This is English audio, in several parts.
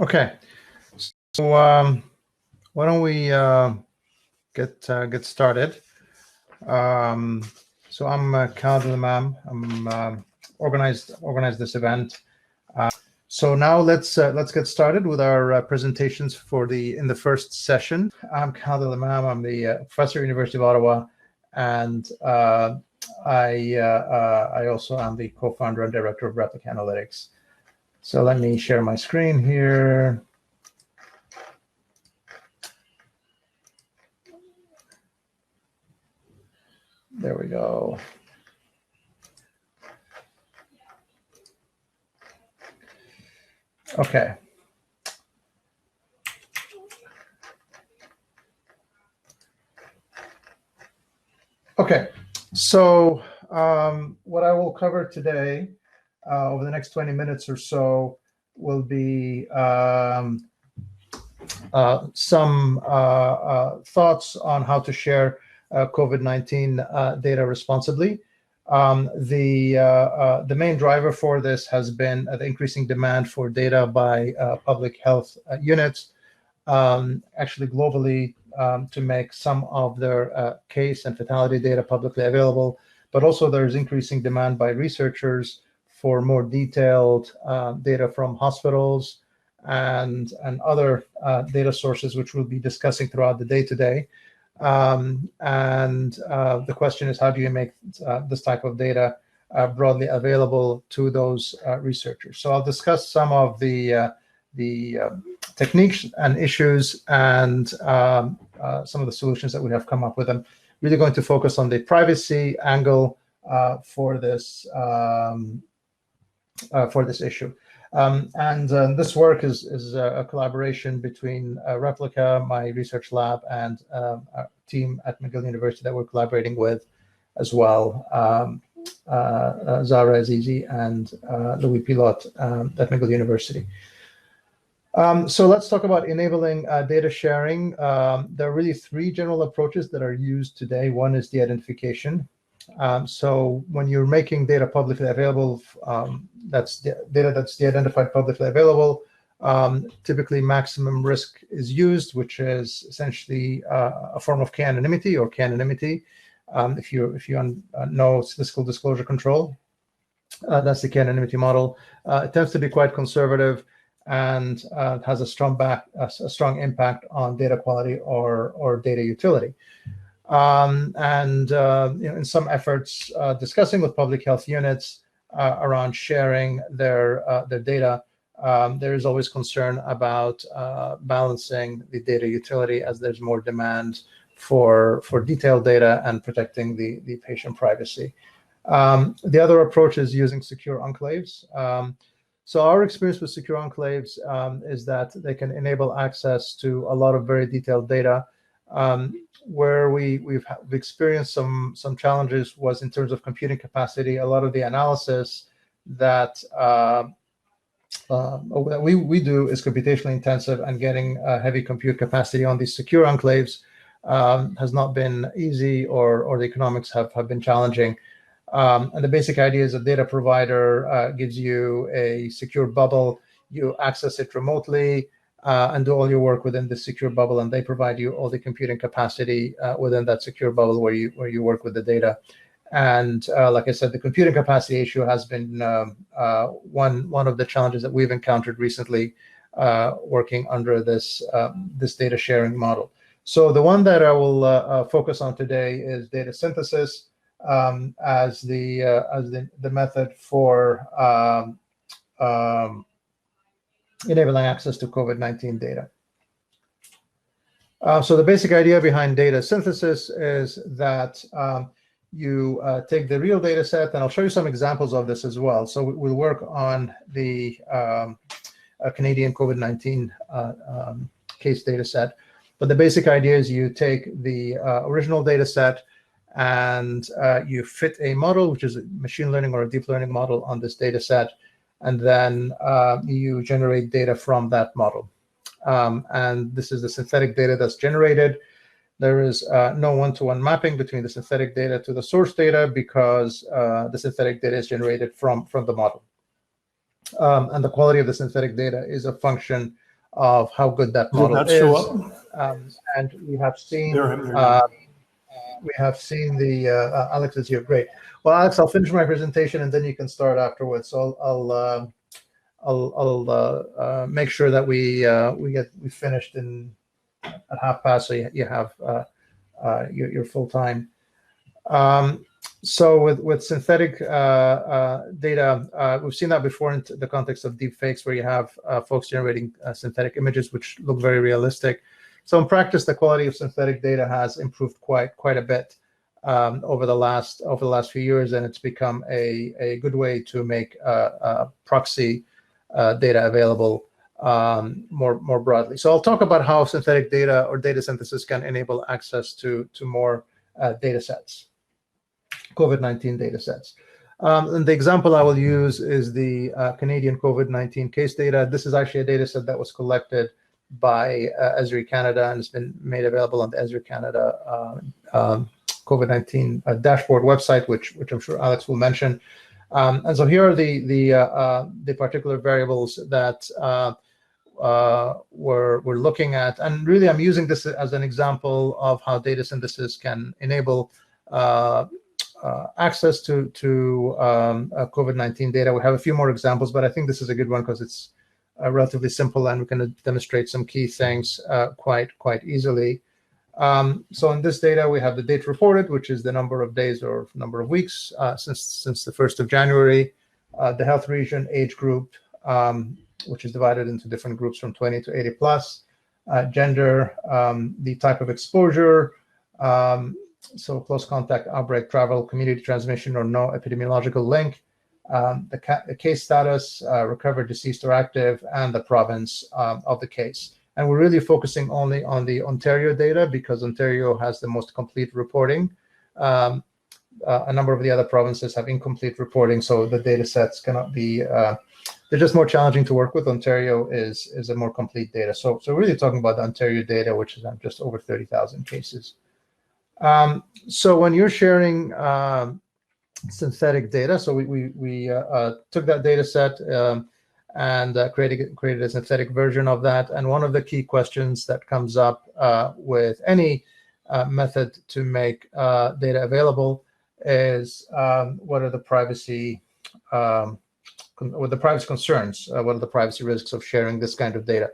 Okay, so why don't we get started? So I'm Khalid Imam. I'm organized this event. So now let's get started with our presentations for in the first session. I'm Khalid Imam. I'm the professor at University of Ottawa, and I also am the co-founder and director of Replica Analytics. So let me share my screen here. There we go. Okay. Okay, so what I will cover today over the next 20 minutes or so will be some thoughts on how to share COVID-19 data responsibly. The main driver for this has been the increasing demand for data by public health units, actually globally, to make some of their case and fatality data publicly available, but also there's increasing demand by researchers for more detailed data from hospitals and other data sources, which we'll be discussing throughout the day today. The question is, how do you make this type of data broadly available to those researchers? So I'll discuss some of the techniques and issues and some of the solutions that we have come up with. I'm really going to focus on the privacy angle for this issue. This work is a collaboration between Replica, my research lab, and a team at McGill University that we're collaborating with as well, Zara Azizi and Louis Pilot at McGill University. So let's talk about enabling data sharing. There are really three general approaches that are used today. One is de-identification. So when you're making data publicly available, that's data that's de-identified publicly available, typically maximum risk is used, which is essentially a form of k-anonymity or k-anonymity. If you know statistical disclosure control, that's the k-anonymity model. It tends to be quite conservative and has a strong impact on data quality or data utility. In some efforts discussing with public health units around sharing their data, there is always concern about balancing the data utility as there's more demand for detailed data and protecting the patient privacy. The other approach is using secure enclaves. So our experience with secure enclaves is that they can enable access to a lot of very detailed data. Where we've experienced some challenges was in terms of computing capacity. A lot of the analysis that we do is computationally intensive, and getting heavy compute capacity on these secure enclaves has not been easy, or the economics have been challenging. And the basic idea is a data provider gives you a secure bubble, you access it remotely, and do all your work within the secure bubble, and they provide you all the computing capacity within that secure bubble where you work with the data. And like I said, the computing capacity issue has been one of the challenges that we've encountered recently working under this data sharing model. So the one that I will focus on today is data synthesis as the method for enabling access to COVID-19 data. So the basic idea behind data synthesis is that you take the real data set, and I'll show you some examples of this as well. So we'll work on the Canadian COVID-19 case data set. But the basic idea is you take the original data set and you fit a model, which is a machine learning or a deep learning model, on this data set, and then you generate data from that model. And this is the synthetic data that's generated. There is no one-to-one mapping between the synthetic data to the source data, because the synthetic data is generated from the model. And the quality of the synthetic data is a function of how good that model Did that is. show up? And we have seen the Alex is here. Great. Well, Alex, I'll finish my presentation and then you can start afterwards. So I'll make sure that we finished at past, so you have your full time. So with synthetic data, we've seen that before in the context of deep fakes, where you have folks generating synthetic images which look very realistic. So in practice, the quality of synthetic data has improved quite a bit over the last few years, and it's become a good way to make proxy data available more broadly. So I'll talk about how synthetic data or data synthesis can enable access to more data sets, COVID-19 data sets. And the example I will use is the Canadian COVID-19 case data. This is actually a data set that was collected by Esri Canada, and it's been made available on the Esri Canada COVID-19 dashboard website, which I'm sure Alex will mention. And so here are the particular variables that we're looking at. And really, I'm using this as an example of how data synthesis can enable access to COVID-19 data. We have a few more examples, but I think this is a good one because it's relatively simple and we can demonstrate some key things quite easily. So in this data, we have the date reported, which is the number of days or number of weeks since the 1st of January, the health region, age group, which is divided into different groups from 20 to 80 plus, gender, the type of exposure, so close contact, outbreak, travel, community transmission, or no epidemiological link, the case status, recovered, deceased, or active, and the province of the case. And we're really focusing only on the Ontario data because Ontario has the most complete reporting. A number of the other provinces have incomplete reporting, so the data sets cannot be, they're just more challenging to work with. Ontario is a more complete data. So really talking about the Ontario data, which is just over 30,000 cases. So when you're sharing synthetic data, so we took that data set and created a synthetic version of that. And one of the key questions that comes up with any method to make data available is what are the privacy concerns? What are the privacy risks of sharing this kind of data?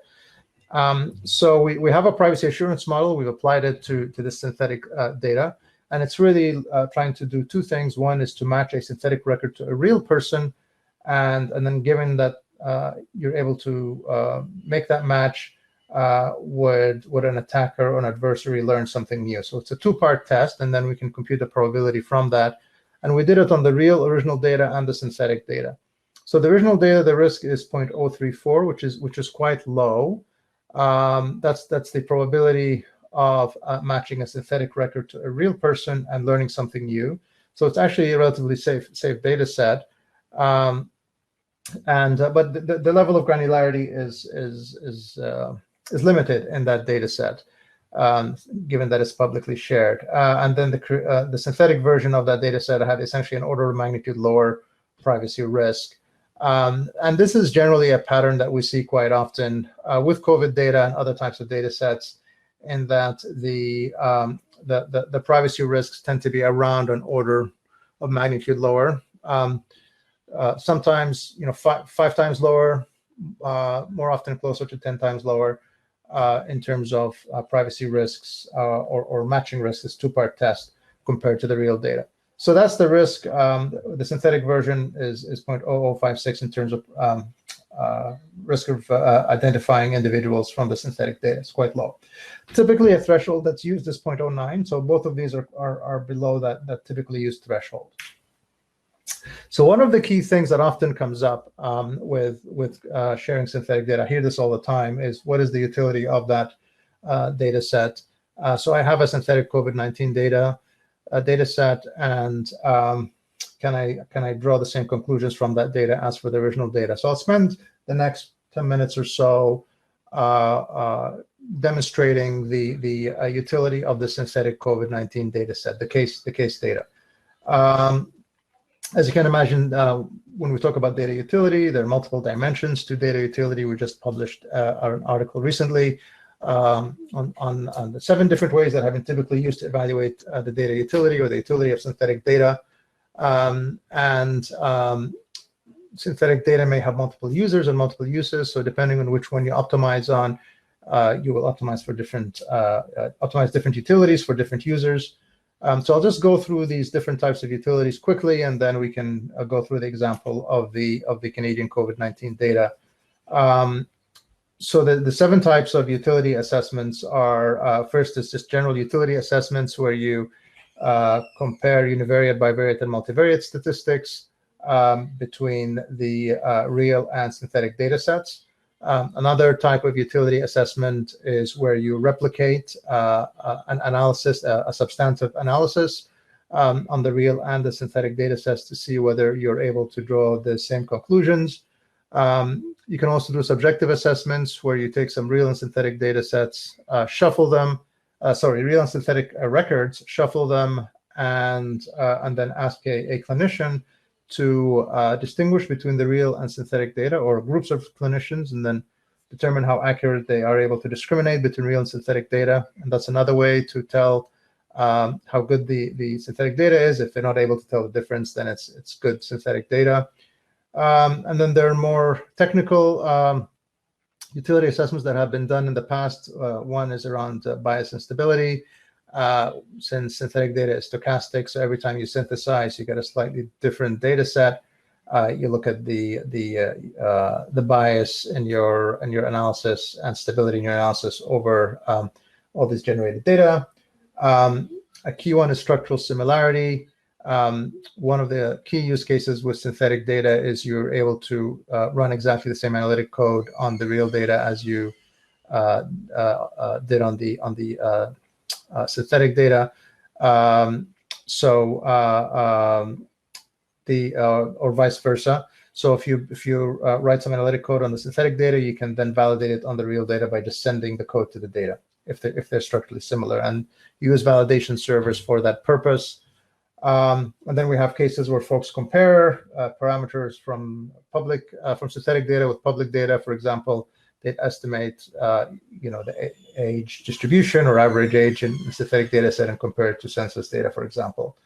So we have a privacy assurance model. We've applied it to this synthetic data. And it's really trying to do two things. One is to match a synthetic record to a real person. And then given that you're able to make that match, would an attacker or an adversary learn something new? So it's a two-part test, and then we can compute the probability from that. And we did it on the real original data and the synthetic data. So the original data, the risk is 0.034, which is quite low. That's the probability of matching a synthetic record to a real person and learning something new. So it's actually a relatively safe data set. But the level of granularity is limited in that data set, given that it's publicly shared. And then the synthetic version of that data set had essentially an order of magnitude lower privacy risk. And this is generally a pattern that we see quite often with COVID data and other types of data sets, in that the privacy risks tend to be around an order of magnitude lower. Sometimes, five times lower, more often closer to 10 times lower in terms of privacy risks or matching risks. This two-part test compared to the real data. So that's the risk. The synthetic version is 0.0056 in terms of risk of identifying individuals from the synthetic data. It's quite low. Typically, a threshold that's used is 0.09. So both of these are below that typically used threshold. So one of the key things that often comes up with sharing synthetic data, I hear this all the time, is what is the utility of that data set? So I have a synthetic COVID-19 data set, and can I draw the same conclusions from that data as for the original data? So I'll spend the next 10 minutes or so demonstrating the utility of the synthetic COVID-19 data set, the case data. As you can imagine, when we talk about data utility, there are multiple dimensions to data utility. We just published an article recently on the 7 different ways that have been typically used to evaluate the data utility or the utility of synthetic data. Synthetic data may have multiple users and multiple uses. So depending on which one you optimize on, you will optimize for optimize different utilities for different users. So I'll just go through these different types of utilities quickly, and then we can go through the example of the Canadian COVID-19 data. So the 7 types of utility assessments are, first is just general utility assessments, where you compare univariate, bivariate, and multivariate statistics between the real and synthetic data sets. Another type of utility assessment is where you replicate an analysis, a substantive analysis on the real and the synthetic data sets to see whether you're able to draw the same conclusions. You can also do subjective assessments where you take some real and synthetic data sets, shuffle them, real and synthetic records, shuffle them, and then ask a clinician to distinguish between the real and synthetic data, or groups of clinicians, and then determine how accurate they are able to discriminate between real and synthetic data. And that's another way to tell how good the synthetic data is. If they're not able to tell the difference, then it's good synthetic data. And then there are more technical utility assessments that have been done in the past. One is around bias and stability. Since synthetic data is stochastic, so every time you synthesize, you get a slightly different data set. You look at the bias in your analysis and stability in your analysis over all this generated data. A key one is structural similarity. One of the key use cases with synthetic data is you're able to run exactly the same analytic code on the real data as you did on the synthetic data, or vice versa. So if you write some analytic code on the synthetic data, you can then validate it on the real data by just sending the code to the data if they're structurally similar, and use validation servers for that purpose. And then we have cases where folks compare parameters from synthetic data with public data. For example, they'd estimate, the age distribution or average age in the synthetic data set and compare it to census data, for example.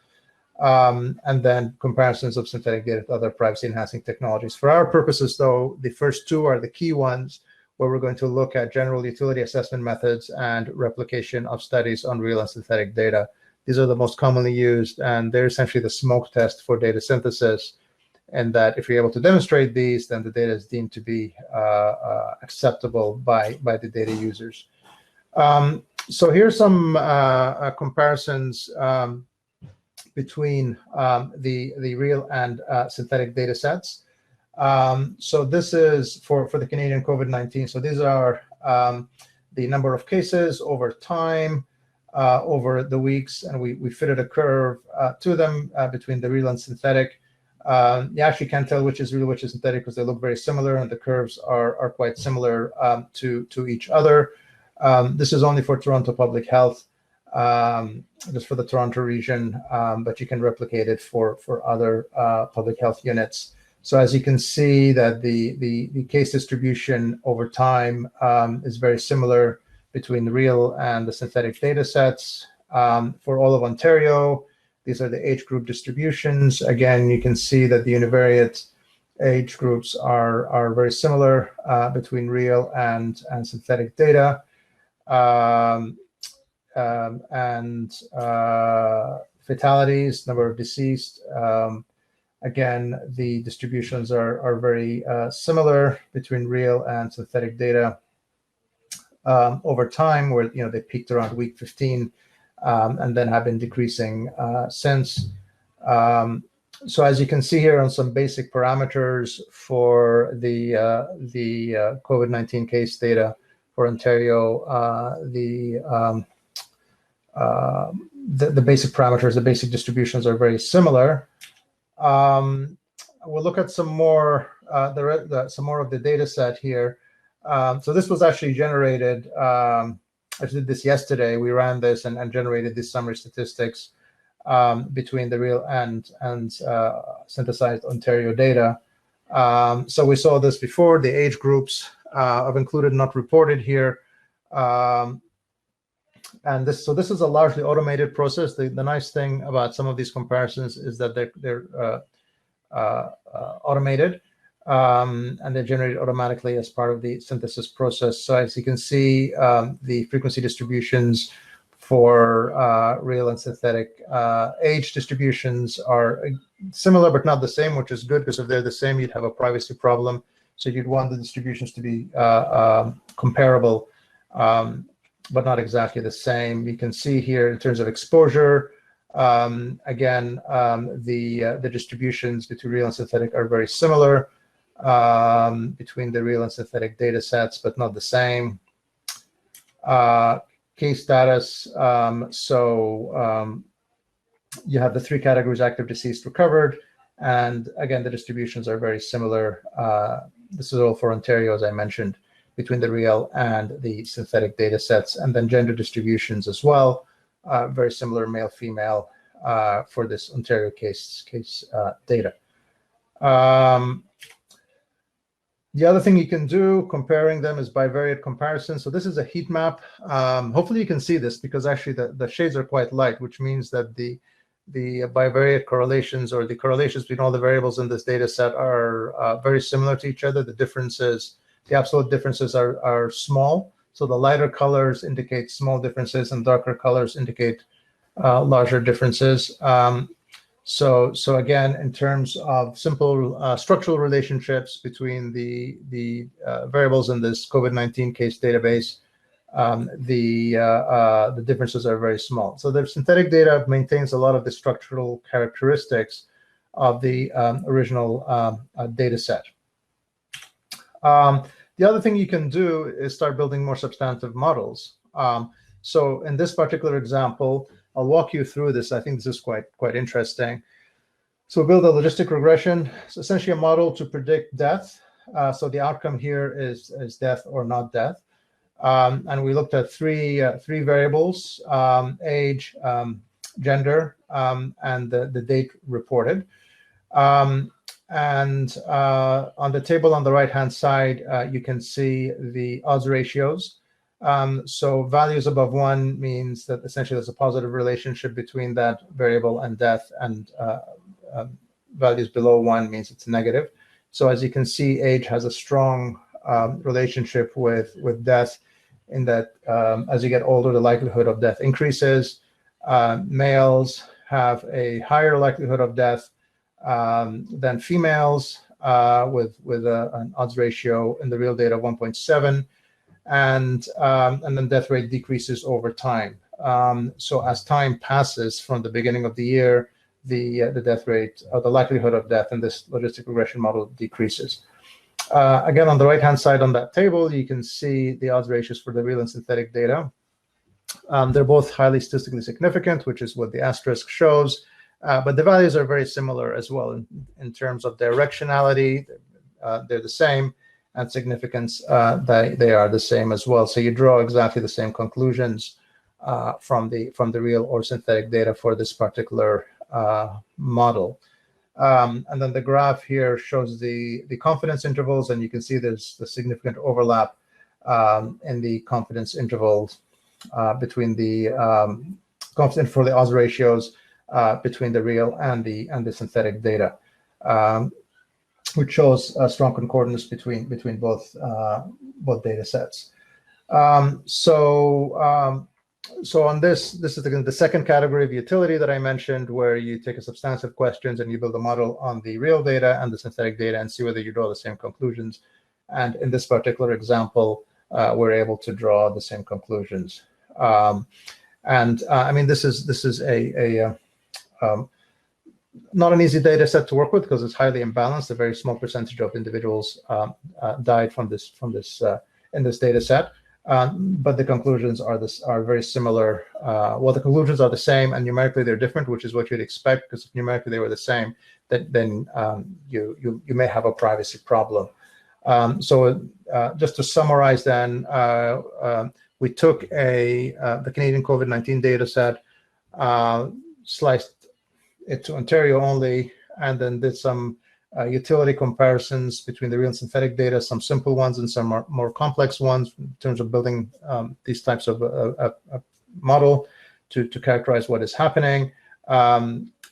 And then comparisons of synthetic data to other privacy-enhancing technologies. For our purposes, though, the first 2 are the key ones, where we're going to look at general utility assessment methods and replication of studies on real and synthetic data. These are the most commonly used, and they're essentially the smoke test for data synthesis. And that if you're able to demonstrate these, then the data is deemed to be acceptable by the data users. So here's some comparisons between the real and synthetic data sets. So this is for the Canadian COVID-19. So these are the number of cases over time, over the weeks, and we fitted a curve to them between the real and synthetic. You actually can't tell which is real, which is synthetic, because they look very similar, and the curves are quite similar to each other. This is only for Toronto Public Health, just for the Toronto region, but you can replicate it for other public health units. So as you can see, that the case distribution over time is very similar between the real and the synthetic data sets. For all of Ontario, these are the age group distributions. Again, you can see that the univariate age groups are very similar between real and synthetic data. And fatalities, number of deceased. Again, the distributions are very similar between real and synthetic data over time, where they peaked around week 15 and then have been decreasing since. So as you can see here on some basic parameters for the COVID-19 case data for Ontario, the basic parameters, the basic distributions are very similar. We'll look at some more some more of the data set here. So this was actually generated. I did this yesterday. We ran this and generated these summary statistics. between the real and synthesized Ontario data. So we saw this before. The age groups I've included not reported here. And this is a largely automated process. The nice thing about some of these comparisons is that they're automated, and they're generated automatically as part of the synthesis process. So as you can see, the frequency distributions for real and synthetic age distributions are similar but not the same, which is good, because if they're the same, you'd have a privacy problem. So you'd want the distributions to be comparable, but not exactly the same. You can see here in terms of exposure, again, the distributions between real and synthetic are very similar between the real and synthetic data sets, but not the same. Case status, you have the three categories: active, deceased, recovered, and again, the distributions are very similar. This is all for Ontario, as I mentioned, between the real and the synthetic data sets, and then gender distributions as well, very similar, male, female, for this Ontario case data. The other thing you can do comparing them is bivariate comparison. So this is a heat map. Hopefully you can see this, because actually the shades are quite light, which means that the bivariate correlations, or the correlations between all the variables in this data set, are very similar to each other. The differences, the absolute differences are small. So the lighter colors indicate small differences and darker colors indicate larger differences. So again, in terms of simple structural relationships between the variables in this COVID-19 case database, the differences are very small. So the synthetic data maintains a lot of the structural characteristics of the original data set. The other thing you can do is start building more substantive models. So in this particular example, I'll walk you through this. I think this is quite interesting. So build a logistic regression. It's essentially a model to predict death. So the outcome here is death or not death. And we looked at three variables: age, gender, and the date reported. And on the table on the right-hand side, you can see the odds ratios. So values above 1 means that essentially there's a positive relationship between that variable and death, and values below 1 means it's negative. So as you can see, age has a strong relationship with death, in that as you get older, the likelihood of death increases. Males have a higher likelihood of death than females, with an odds ratio in the real data of 1.7. And then death rate decreases over time. So as time passes from the beginning of the year, the death rate, or the likelihood of death in this logistic regression model, decreases. Again, on the right-hand side on that table, you can see the odds ratios for the real and synthetic data. They're both highly statistically significant, which is what the asterisk shows, but the values are very similar as well in terms of directionality. They're the same. And significance, they are the same as well. So you draw exactly the same conclusions from the real or synthetic data for this particular model. And then the graph here shows the confidence intervals, and you can see there's the significant overlap in the confidence intervals between the confidence for the odds ratios between the real and the synthetic data. Which shows a strong concordance between both data sets. So on this is the second category of utility that I mentioned, where you take a substantive questions and you build a model on the real data and the synthetic data and see whether you draw the same conclusions. And in this particular example, we're able to draw the same conclusions. I mean, this is a not an easy data set to work with, because it's highly imbalanced. A very small percentage of individuals died in this data set, but the conclusions are very similar. Well, the conclusions are the same, and numerically they're different, which is what you'd expect, because if numerically they were the same, then you may have a privacy problem. So just to summarize, then we took the Canadian COVID-19 data set. sliced it to Ontario only, and then did some utility comparisons between the real and synthetic data, some simple ones and some more complex ones in terms of building these types of a model to characterize what is happening.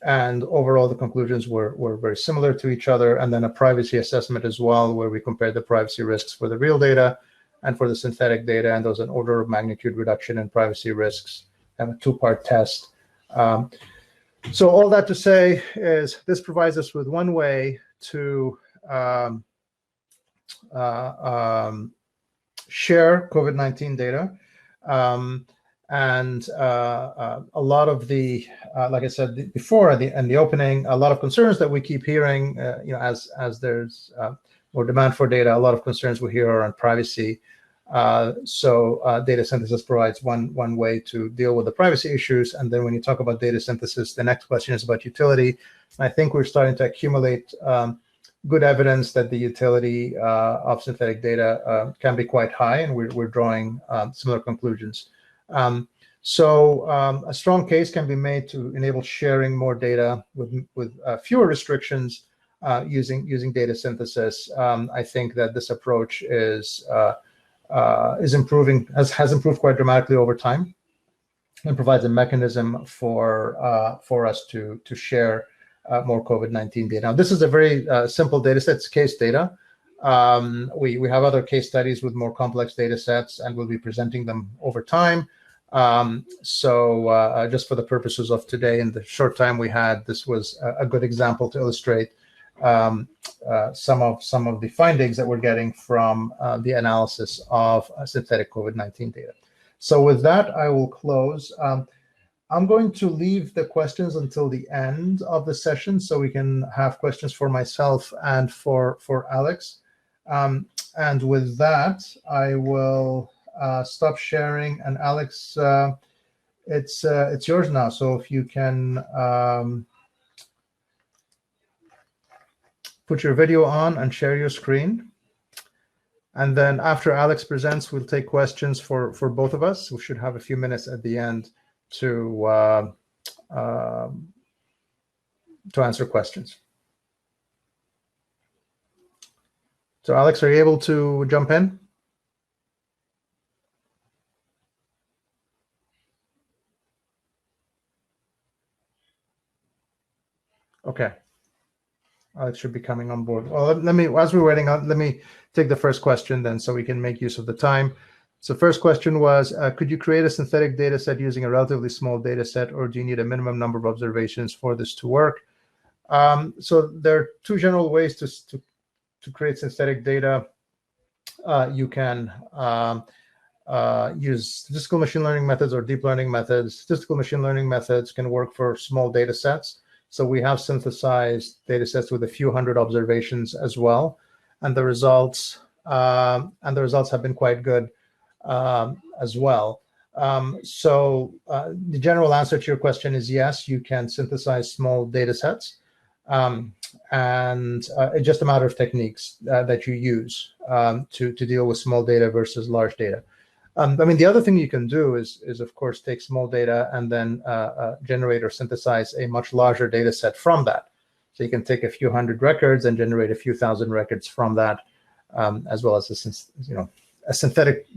And overall, the conclusions were very similar to each other. And then a privacy assessment as well, where we compared the privacy risks for the real data and for the synthetic data. And there was an order of magnitude reduction in privacy risks and a two-part test. So all that to say is this provides us with one way to share COVID-19 data. And a lot of the, like I said before in the opening, a lot of concerns that we keep hearing, as there's more demand for data, a lot of concerns we hear are on privacy. So data synthesis provides one way to deal with the privacy issues. And then when you talk about data synthesis, the next question is about utility. And I think we're starting to accumulate good evidence that the utility of synthetic data can be quite high, and we're drawing similar conclusions. So a strong case can be made to enable sharing more data with fewer restrictions using data synthesis. I think that this approach is improving, has improved quite dramatically over time, and provides a mechanism for us to share more COVID-19 data. Now, this is a very simple data set, it's case data. We have other case studies with more complex data sets, and we'll be presenting them over time. So just for the purposes of today, in the short time we had, this was a good example to illustrate some of the findings that we're getting from the analysis of synthetic COVID-19 data. So with that, I will close. I'm going to leave the questions until the end of the session so we can have questions for myself and for Alex. And with that, I will stop sharing. And Alex, it's yours now. So if you can put your video on and share your screen. And then after Alex presents, we'll take questions for both of us. We should have a few minutes at the end to answer questions. So Alex, are you able to jump in? Okay. Alex should be coming on board. Well, as we're waiting on, let me take the first question then so we can make use of the time. So first question was, could you create a synthetic data set using a relatively small data set, or do you need a minimum number of observations for this to work? So there are two general ways to create synthetic data. You can use statistical machine learning methods or deep learning methods. Statistical machine learning methods can work for small data sets. So we have synthesized data sets with a few hundred observations as well, and the results have been quite good as well. So the general answer to your question is yes, you can synthesize small data sets, and it's just a matter of techniques that you use to deal with small data versus large data. I mean, the other thing you can do is of course take small data and then generate or synthesize a much larger data set from that. So you can take a few hundred records and generate a few thousand records from that, as well as a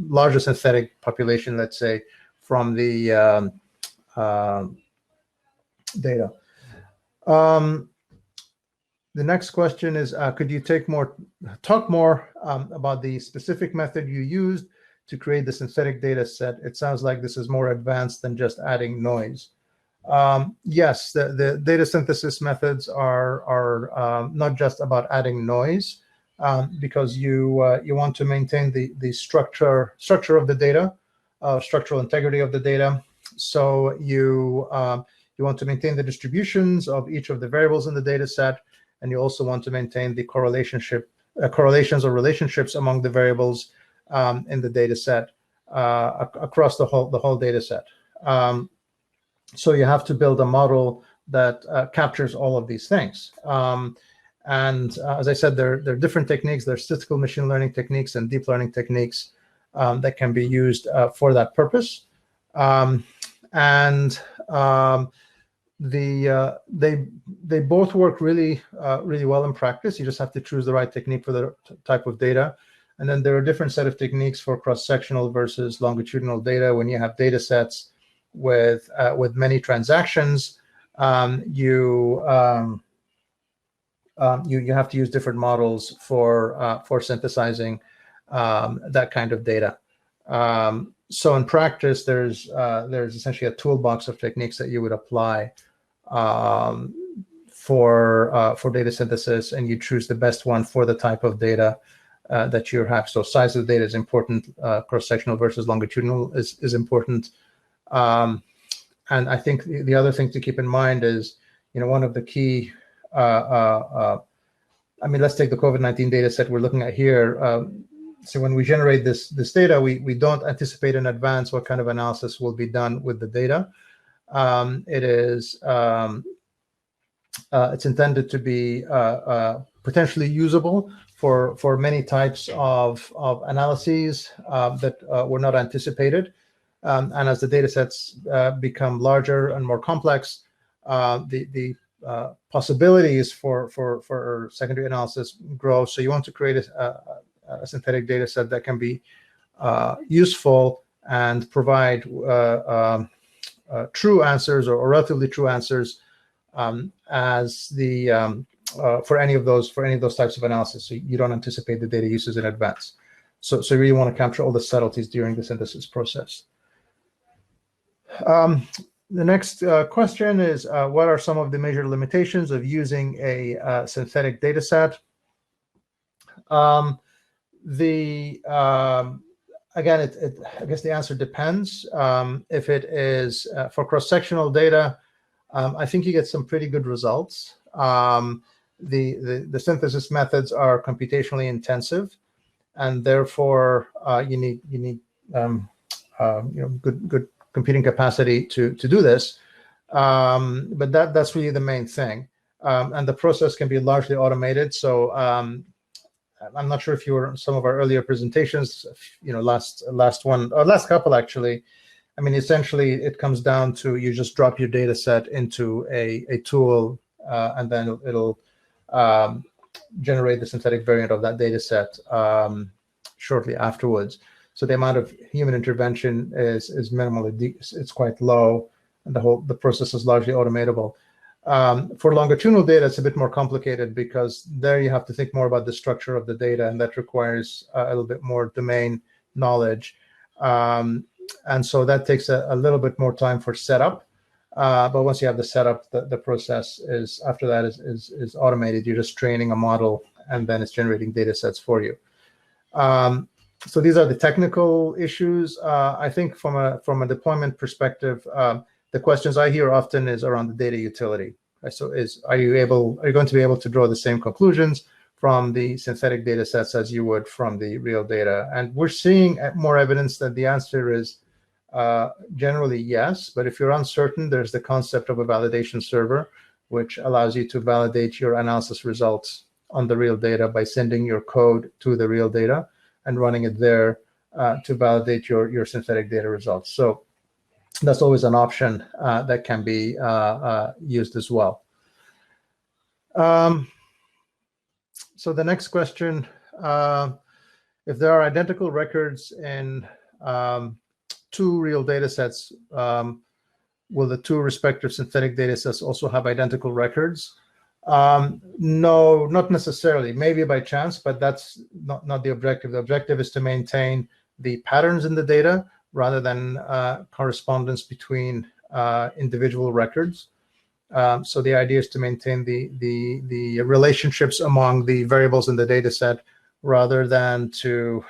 larger synthetic population, let's say, from the data. The next question is, could you talk more about the specific method you used to create the synthetic data set? It sounds like this is more advanced than just adding noise. Yes, the data synthesis methods are not just about adding noise, because you want to maintain the structure of the data, structural integrity of the data. So you want to maintain the distributions of each of the variables in the data set, and you also want to maintain the correlations or relationships among the variables in the data set across the whole data set. So you have to build a model that captures all of these things. And as I said, there are different techniques. There are statistical machine learning techniques and deep learning techniques that can be used for that purpose. they both work really well in practice. You just have to choose the right technique for the type of data. And then there are a different set of techniques for cross-sectional versus longitudinal data. When you have data sets with many transactions, you have to use different models for synthesizing that kind of data. So in practice, there's essentially a toolbox of techniques that you would apply for data synthesis, and you choose the best one for the type of data that you have. So size of the data is important. Cross-sectional versus longitudinal is important. And I think the other thing to keep in mind is, one of the key, I mean, let's take the COVID-19 data set we're looking at here. So when we generate this data, we don't anticipate in advance what kind of analysis will be done with the data. It's intended to be potentially usable for many types of analyses that were not anticipated. And as the data sets become larger and more complex, the possibilities for secondary analysis grow. So you want to create a synthetic data set that can be useful and provide true answers or relatively true answers as the for any of those types of analysis. So you don't anticipate the data uses in advance. So you really want to capture all the subtleties during the synthesis process. The next question is, what are some of the major limitations of using a synthetic data set? Again, I guess the answer depends. If it is for cross-sectional data, I think you get some pretty good results. The synthesis methods are computationally intensive, and therefore you need good computing capacity to do this. But that's really the main thing, and the process can be largely automated. So I'm not sure if you were in some of our earlier presentations, last couple actually. I mean, essentially, it comes down to you just drop your data set into a tool, and then it'll generate the synthetic variant of that data set shortly afterwards. So the amount of human intervention is minimally, it's quite low, and the process is largely automatable. For longitudinal data, it's a bit more complicated because there you have to think more about the structure of the data, and that requires a little bit more domain knowledge. And so that takes a little bit more time for setup. But once you have the setup, the process after that is automated. You're just training a model, and then it's generating data sets for you. So these are the technical issues. I think from a deployment perspective, the questions I hear often is around the data utility. So are you going to be able to draw the same conclusions from the synthetic data sets as you would from the real data? And we're seeing more evidence that the answer is generally yes. But if you're uncertain, there's the concept of a validation server, which allows you to validate your analysis results on the real data by sending your code to the real data and running it there to validate your synthetic data results. So that's always an option that can be used as well. So the next question, if there are identical records in two real data sets, will the two respective synthetic data sets also have identical records? No, not necessarily. Maybe by chance, but that's not the objective. The objective is to maintain the patterns in the data rather than correspondence between individual records. So the idea is to maintain the relationships among the variables in the data set rather than to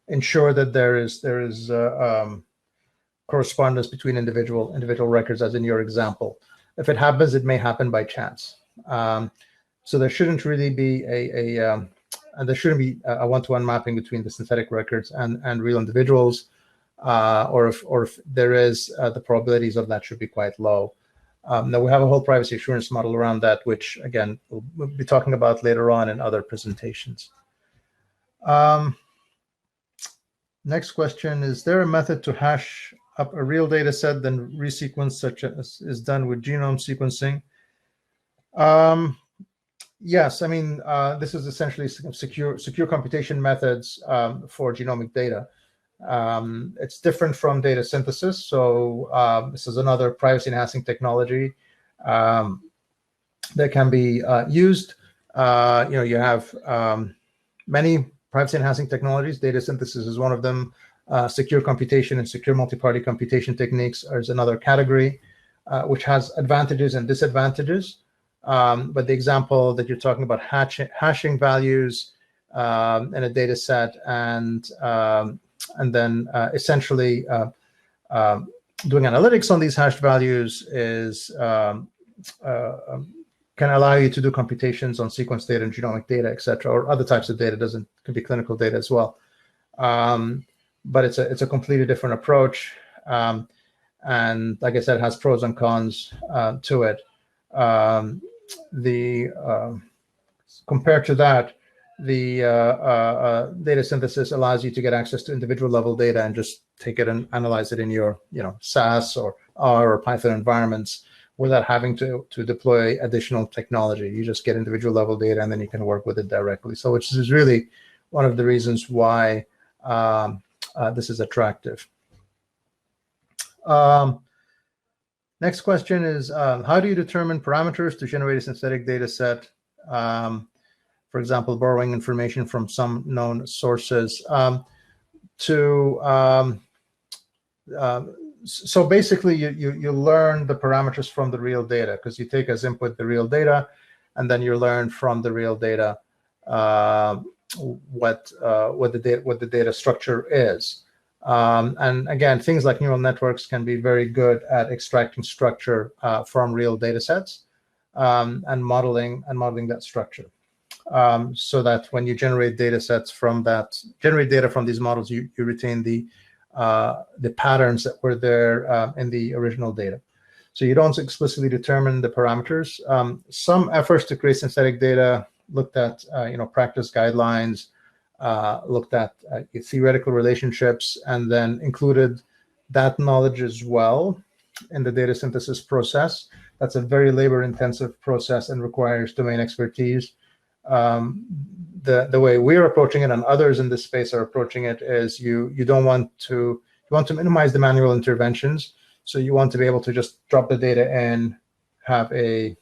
ensure that there is correspondence between individual records, as in your example. If it happens, it may happen by chance. So there shouldn't really be there shouldn't be a one-to-one mapping between the synthetic records and real individuals, or if there is, the probabilities of that should be quite low. Now we have a whole privacy assurance model around that, which again we'll be talking about later on in other presentations. Next question: is there a method to hash up a real data set, then resequence, such as is done with genome sequencing. Yes, I mean, this is essentially secure computation methods for genomic data. It's different from data synthesis. So this is another privacy-enhancing technology that can be used. You have many privacy-enhancing technologies. Data synthesis is one of them. Secure computation and secure multi-party computation techniques is another category, which has advantages and disadvantages. But the example that you're talking about, hashing values in a data set, and then essentially doing analytics on these hashed values is can allow you to do computations on sequence data and genomic data, et cetera, or other types of data. Could be clinical data as well. But it's a completely different approach, and like I said, it has pros and cons to it. Compared to that, the data synthesis allows you to get access to individual level data and just take it and analyze it in your SAS or R or Python environments without having to deploy additional technology. You just get individual level data and then you can work with it directly. So which is really one of the reasons why this is attractive. Next question is, how do you determine parameters to generate a synthetic data set? For example, borrowing information from some known sources. So basically, you learn the parameters from the real data, because you take as input the real data, and then you learn from the real data what the data structure is. And again, things like neural networks can be very good at extracting structure from real data sets and modeling that structure. So that when you generate data sets from data from these models, you retain the patterns that were there in the original data. So you don't explicitly determine the parameters. Some efforts to create synthetic data looked at practice guidelines, looked at theoretical relationships, and then included that knowledge as well in the data synthesis process. That's a very labor-intensive process and requires domain expertise. The way we're approaching it, and others in this space are approaching it, is you want to minimize the manual interventions. So you want to be able to just drop the data in, have a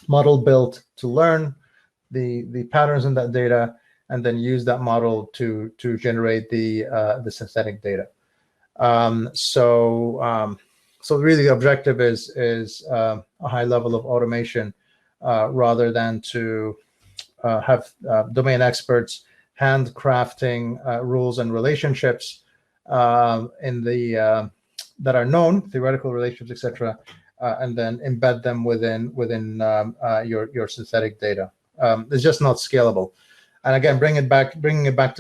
model built to learn the patterns in that data, and then use that model to generate the synthetic data. So really the objective is a high level of automation rather than to have domain experts handcrafting rules and relationships that are known, theoretical relationships, etc., and then embed them within your synthetic data. It's just not scalable. And again, bringing it back to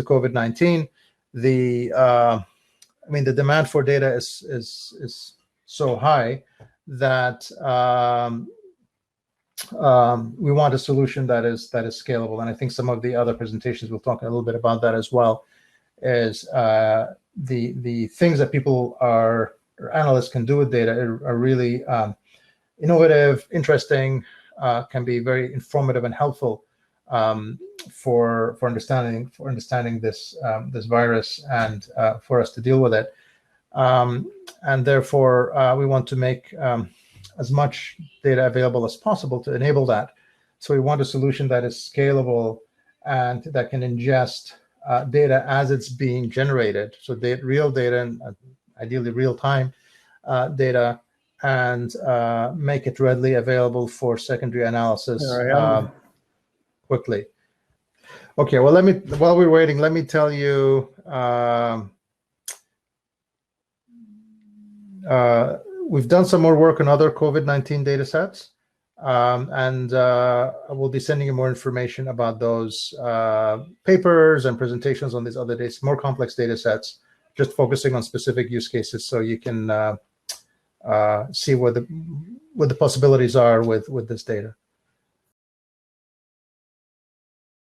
COVID-19, the demand for data is so high that we want a solution that is scalable. And I think some of the other presentations will talk a little bit about that as well. Is the things that people or analysts can do with data are really innovative, interesting, can be very informative and helpful for understanding this virus and for us to deal with it. And therefore, we want to make as much data available as possible to enable that. So we want a solution that is scalable and that can ingest data as it's being generated. So real data, and ideally real-time data, and make it readily available for secondary analysis quickly. Okay, well, while we're waiting, let me tell you, we've done some more work on other COVID-19 data sets, and we'll be sending you more information about those papers and presentations on these other days, more complex data sets, just focusing on specific use cases, so you can see what the possibilities are with this data.